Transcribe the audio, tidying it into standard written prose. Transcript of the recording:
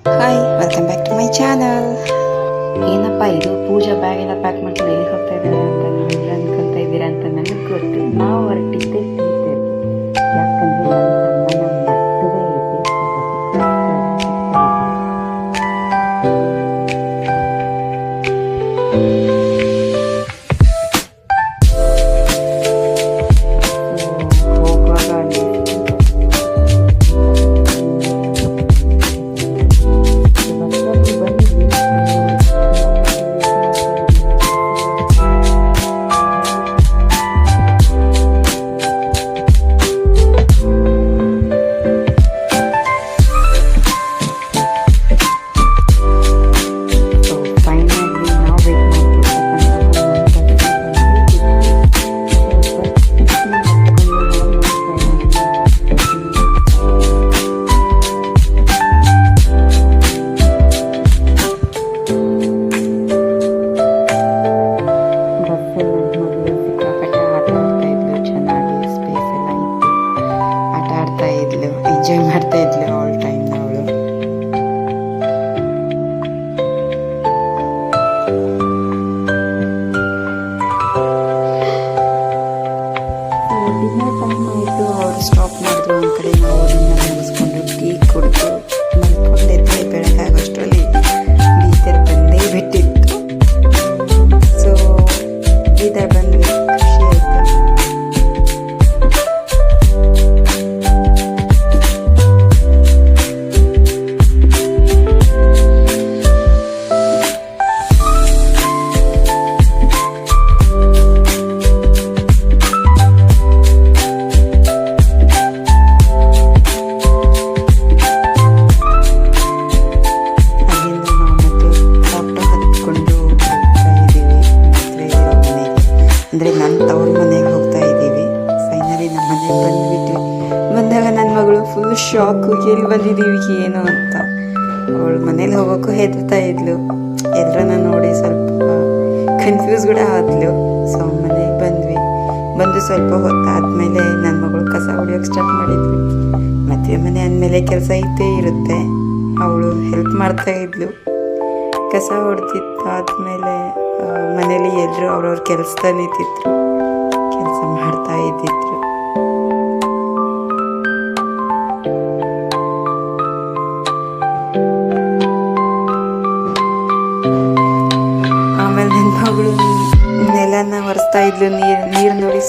Hi, welcome back to my channel. ಏನಪ್ಪ ಇದು ಪೂಜಾ bag ಎಲ್ಲ ಪ್ಯಾಕ್ ಮಾಡ್ಕೊಂಡು ಎಲ್ಲಿ ಹೋಗ್ತಾ ಇದ್ದಾರೆ ಅಂತ ನೀವು ಅನ್ಕೊಂತ ಇದ್ದೀರಾ ಅಂತ ನನಗೆ ಗೊತ್ತು. ನಾವು ಹೊರಟಿದ್ದೆ ಯಾಕಂದ್ರೆ ನನ್ನ ಮದುವೆ ಇದೆ. ಹೋಗುವಾಗ ಎಂಜಾಯ್ ಮಾಡ್ತಾ ಇದ್ಲು ಆಲ್ ಟೈಮ್ ಅವಳು. ಡಿನ್ನರ್ ಟೈಮ್ ಆಯಿತು. ಅವರು ಸ್ಟಾಪ್ ಮಾಡಿದ್ರು ಒಂದು ಕಡೆ. ನಾವು ಡಿನ್ನರ್ ಮುಗಿಸ್ಕೊಂಡು ಟೀ ಕುಡಿದು ಮಲ್ಕೊಂಡಿದ್ದೆ. ಬೆಳಗಾಗೋಷ್ಟರಲ್ಲಿ ಬೀದರ್ ಬಂದೇ ಬಿಟ್ಟಿತ್ತು. ಸೊ ಬೀದರ್ ಬಂದ್ವಿ, ಖುಷಿ ಆಯಿತು. ಅಂದರೆ ನನ್ನ ತವ್ರ ಮನೆಗೆ ಹೋಗ್ತಾ ಇದ್ದೀವಿ. ಫೈನಲಿ ನಮ್ಮ ಮನೆಗೆ ಬಂದುಬಿಟ್ವಿ. ಬಂದಾಗ ನನ್ನ ಮಗಳು ಫುಲ್ ಶಾಕು, ಎಲ್ಲಿ ಬಂದಿದ್ದೀವಿ ಏನು ಅಂತ. ಅವಳು ಮನೇಲಿ ಹೋಗೋಕ್ಕೂ ಹೆದರ್ತಾ ಇದ್ಲು. ಎಲ್ರನ್ನ ನೋಡಿ ಸ್ವಲ್ಪ ಕನ್ಫ್ಯೂಸ್ ಕೂಡ ಆದ್ಲು. ಸೊ ಮನೆಗೆ ಬಂದು ಸ್ವಲ್ಪ ಹೊತ್ತಾದ್ಮೇಲೆ ನನ್ನ ಮಗಳು ಕಸ ಹೊಡಿಯೋಕ್ಕೆ ಸ್ಟಾರ್ಟ್ ಮಾಡಿದ್ವಿ. ಮದುವೆ ಮನೆ ಅಂದಮೇಲೆ ಕೆಲಸ ಇದ್ದೇ ಇರುತ್ತೆ. ಅವಳು ಹೆಲ್ಪ್ ಮಾಡ್ತಾ ಇದ್ಲು. ಕಸ ಹೊಡೆದಿದ್ದಾದ್ಮೇಲೆ ಮನೇಲಿ ಎಲ್ಲರೂ ಅವ್ರವ್ರ ಕೆಲಸದ ನಿಂತಿದ್ರು, ಕೆಲಸ ಮಾಡ್ತಾ ಇದ್ದಿದ್ರು. ಆಮೇಲೆ ನನ್ನ ಮಗಳು ನೆಲನ ಒರೆಸ್ತಾ ಇದ್ಲು. ನೀರು ನೋಡಿ